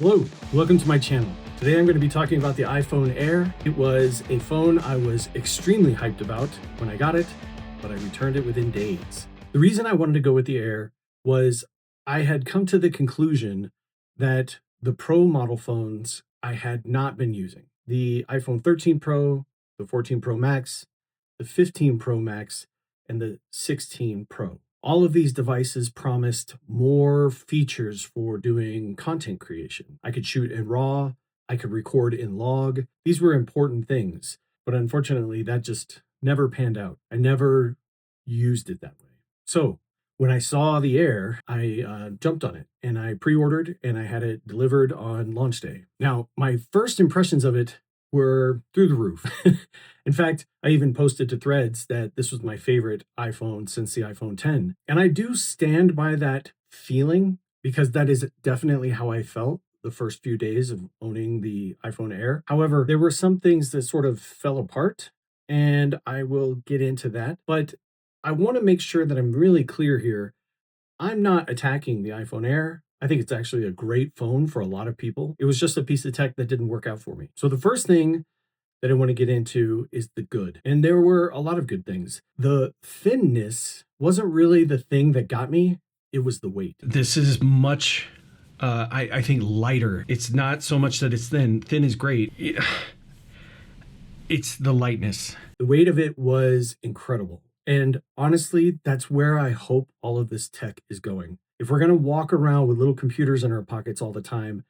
Hello, welcome to my channel. Today I'm going to be talking about the iPhone Air. It was a phone I was extremely hyped about when I got it, but I returned it within days. The reason I wanted to go with the Air was I had come to the conclusion that the Pro model phones I had not been using. The iPhone 13 Pro, the 14 Pro Max, the 15 Pro Max, and the 16 Pro. All of these devices promised more features for doing content creation. I could shoot in RAW, I could record in log. These were important things, but unfortunately, that just never panned out. I never used it that way. So when I saw the Air, I jumped on it and I pre ordered and I had it delivered on launch day. Now, my first impressions of it were through the roof. In fact, I even posted to Threads that this was my favorite iPhone since the iPhone 10. And I do stand by that feeling because that is definitely how I felt the first few days of owning the iPhone Air. However, there were some things that sort of fell apart, and I will get into that. But I want to make sure that I'm really clear here. I'm not attacking the iPhone Air. I think it's actually a great phone for a lot of people. It was just a piece of tech that didn't work out for me. So the first thing that I want to get into is the good. And there were a lot of good things. The thinness wasn't really the thing that got me, it was the weight. This is much, I think, lighter. It's not so much that it's thin. Thin is great. It's the lightness. The weight of it was incredible. And honestly, that's where I hope all of this tech is going. If we're going to walk around with little computers in our pockets all the time,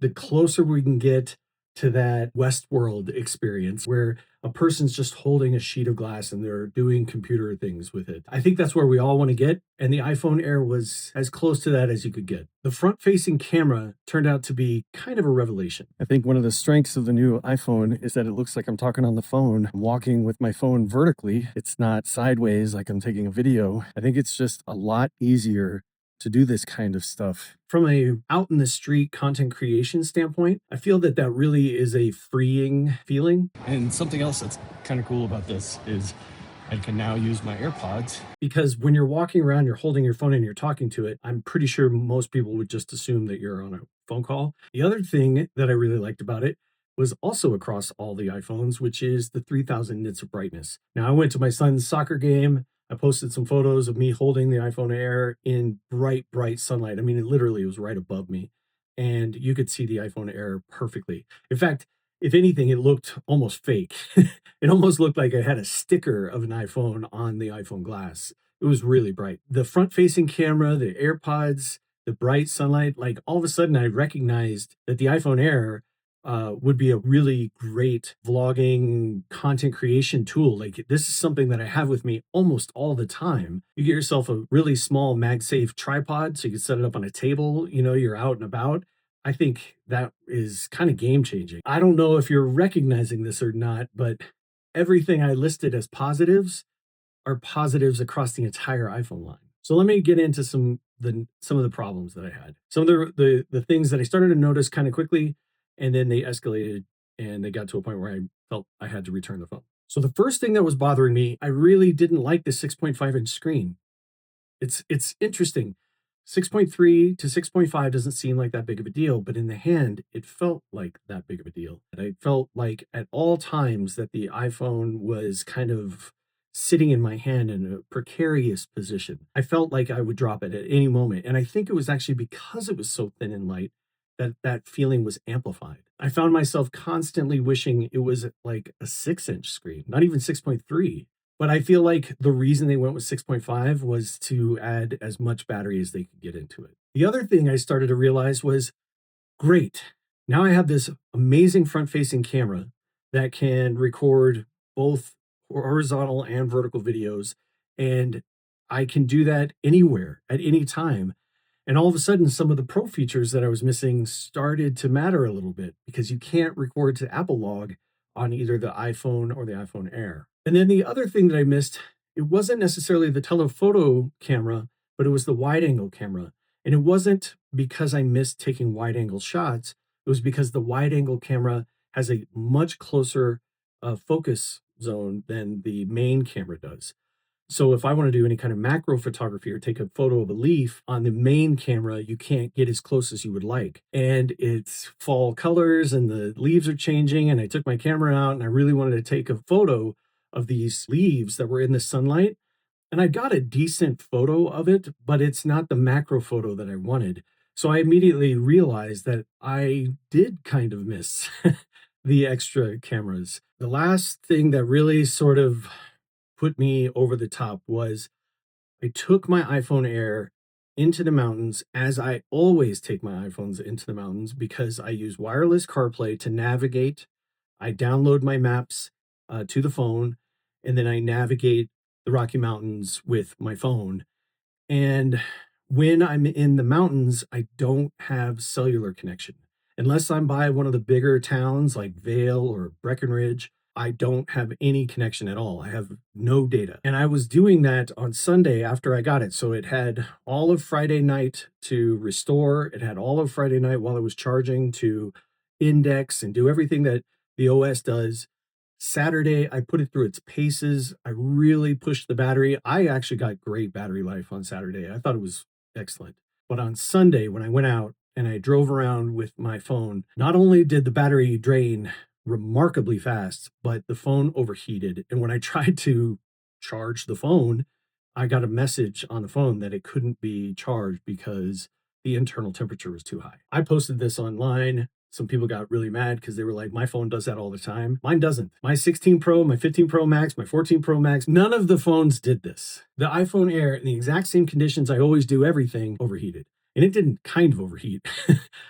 the closer we can get to that Westworld experience where a person's just holding a sheet of glass and they're doing computer things with it. I think that's where we all want to get, and the iPhone Air was as close to that as you could get. The front-facing camera turned out to be kind of a revelation. I think one of the strengths of the new iPhone is that it looks like I'm talking on the phone. I'm walking with my phone vertically. It's not sideways like I'm taking a video. I think it's just a lot easier to do this kind of stuff. From a out in the street content creation standpoint, I feel that that really is a freeing feeling. And something else that's kind of cool about this is I can now use my AirPods. Because when you're walking around, you're holding your phone and you're talking to it, I'm pretty sure most people would just assume that you're on a phone call. The other thing that I really liked about it was also across all the iPhones, which is the 3000 nits of brightness. Now, I went to my son's soccer game. I posted some photos of me holding the iPhone Air in bright, bright sunlight. I mean, it literally was right above me, and you could see the iPhone Air perfectly. In fact, if anything, it looked almost fake. It almost looked like I had a sticker of an iPhone on the iPhone glass. It was really bright. The front-facing camera, the AirPods, the bright sunlight, like all of a sudden I recognized that the iPhone Air would be a really great vlogging content creation tool. Like this is something that I have with me almost all the time. You get yourself a really small MagSafe tripod so you can set it up on a table, you're out and about. I think that is kind of game changing. I don't know if you're recognizing this or not, but everything I listed as positives are positives across the entire iPhone line. So let me get into some of the problems that I had. Some of the things that I started to notice kind of quickly, and then they escalated and they got to a point where I felt I had to return the phone. So the first thing that was bothering me, I really didn't like the 6.5-inch screen. It's interesting. 6.3 to 6.5 doesn't seem like that big of a deal, but in the hand, it felt like that big of a deal. And I felt like at all times that the iPhone was kind of sitting in my hand in a precarious position. I felt like I would drop it at any moment. And I think it was actually because it was so thin and light that that feeling was amplified. I found myself constantly wishing it was like a 6-inch screen, not even 6.3. But I feel like the reason they went with 6.5 was to add as much battery as they could get into it. The other thing I started to realize was, great, now I have this amazing front-facing camera that can record both horizontal and vertical videos, and I can do that anywhere at any time. And all of a sudden, some of the pro features that I was missing started to matter a little bit because you can't record to Apple Log on either the iPhone or the iPhone Air. And then the other thing that I missed, it wasn't necessarily the telephoto camera, but it was the wide angle camera. And it wasn't because I missed taking wide angle shots. It was because the wide angle camera has a much closer focus zone than the main camera does. So if I want to do any kind of macro photography or take a photo of a leaf on the main camera, you can't get as close as you would like. And it's fall colors and the leaves are changing. And I took my camera out and I really wanted to take a photo of these leaves that were in the sunlight. And I got a decent photo of it, but it's not the macro photo that I wanted. So I immediately realized that I did kind of miss the extra cameras. The last thing that really sort of put me over the top was I took my iPhone Air into the mountains, as I always take my iPhones into the mountains, because I use wireless CarPlay to navigate. I download my maps to the phone, and then I navigate the Rocky Mountains with my phone. And when I'm in the mountains, I don't have cellular connection. Unless I'm by one of the bigger towns like Vail or Breckenridge, I don't have any connection at all. I have no data. And I was doing that on Sunday after I got it. So it had all of Friday night to restore. It had all of Friday night while I was charging to index and do everything that the OS does. Saturday, I put it through its paces. I really pushed the battery. I actually got great battery life on Saturday. I thought it was excellent. But on Sunday, when I went out and I drove around with my phone, not only did the battery drain remarkably fast, but the phone overheated. And when I tried to charge the phone, I got a message on the phone that it couldn't be charged because the internal temperature was too high. I posted this online. Some people got really mad because they were like, my phone does that all the time. Mine doesn't. My 16 Pro, my 15 Pro Max, my 14 Pro Max, none of the phones did this. The iPhone Air, in the exact same conditions I always do everything, overheated. And it didn't kind of overheat.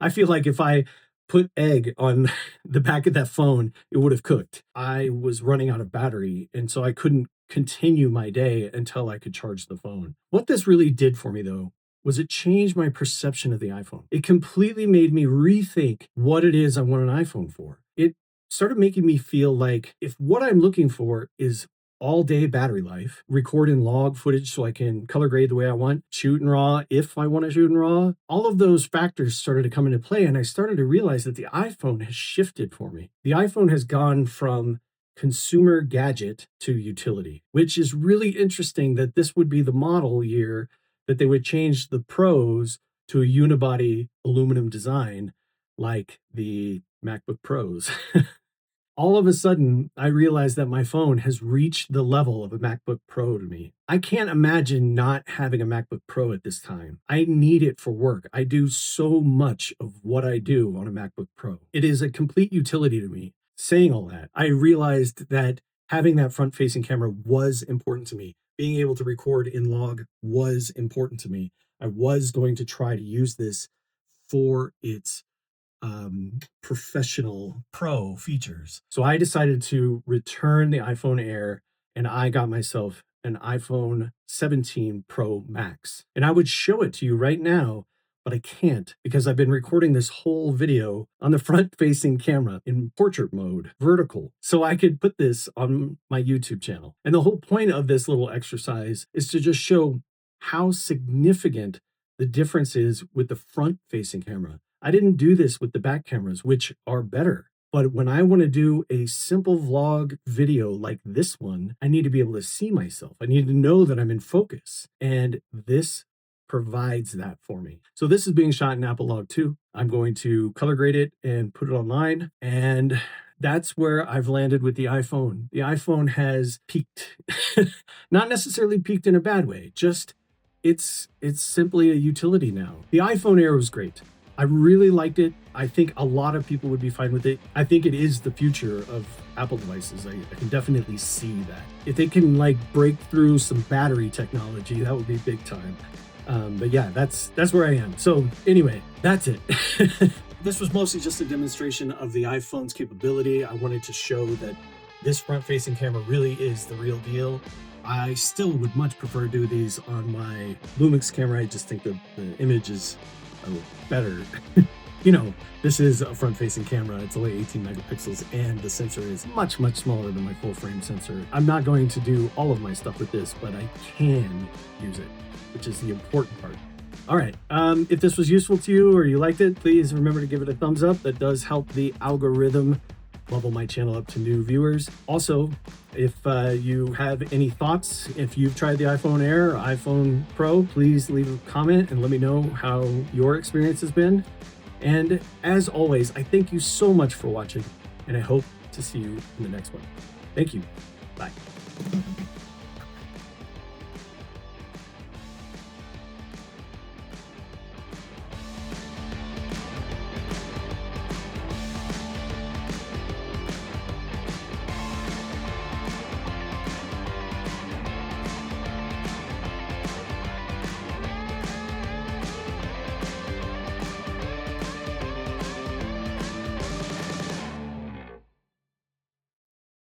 I feel like if I put egg on the back of that phone, it would have cooked. I was running out of battery, and so I couldn't continue my day until I could charge the phone. What this really did for me, though, was it changed my perception of the iPhone. It completely made me rethink what it is I want an iPhone for. It started making me feel like if what I'm looking for is all day battery life, record and log footage so I can color grade the way I want, shoot in RAW if I want to shoot in RAW, all of those factors started to come into play. And I started to realize that the iPhone has shifted for me. The iPhone has gone from consumer gadget to utility, which is really interesting that this would be the model year that they would change the Pros to a unibody aluminum design like the MacBook Pros. All of a sudden, I realized that my phone has reached the level of a MacBook Pro to me. I can't imagine not having a MacBook Pro at this time. I need it for work. I do so much of what I do on a MacBook Pro. It is a complete utility to me. Saying all that, I realized that having that front-facing camera was important to me. Being able to record in log was important to me. I was going to try to use this for its professional pro features. So I decided to return the iPhone Air and I got myself an iPhone 17 Pro Max. And I would show it to you right now, but I can't because I've been recording this whole video on the front facing camera in portrait mode, vertical. So I could put this on my YouTube channel. And the whole point of this little exercise is to just show how significant the difference is with the front facing camera. I didn't do this with the back cameras, which are better. But when I want to do a simple vlog video like this one, I need to be able to see myself. I need to know that I'm in focus. And this provides that for me. So this is being shot in Apple Log 2. I'm going to color grade it and put it online. And that's where I've landed with the iPhone. The iPhone has peaked. Not necessarily peaked in a bad way, just it's simply a utility now. The iPhone Air was great. I really liked it. I think a lot of people would be fine with it. I think it is the future of Apple devices. I can definitely see that. If they can like break through some battery technology, that would be big time. But yeah, that's where I am. So anyway, that's it. This was mostly just a demonstration of the iPhone's capability. I wanted to show that this front-facing camera really is the real deal. I still would much prefer to do these on my Lumix camera. I just think the image is better. You know, this is a front-facing camera. It's only 18 megapixels, and the sensor is much, much smaller than my full-frame sensor. I'm not going to do all of my stuff with this, but I can use it, which is the important part. All right, if this was useful to you or you liked it, please remember to give it a thumbs up. That does help the algorithm level my channel up to new viewers. Also, if you have any thoughts, if you've tried the iPhone Air or iPhone Pro, please leave a comment and let me know how your experience has been. And as always, I thank you so much for watching, and I hope to see you in the next one. Thank you. Bye.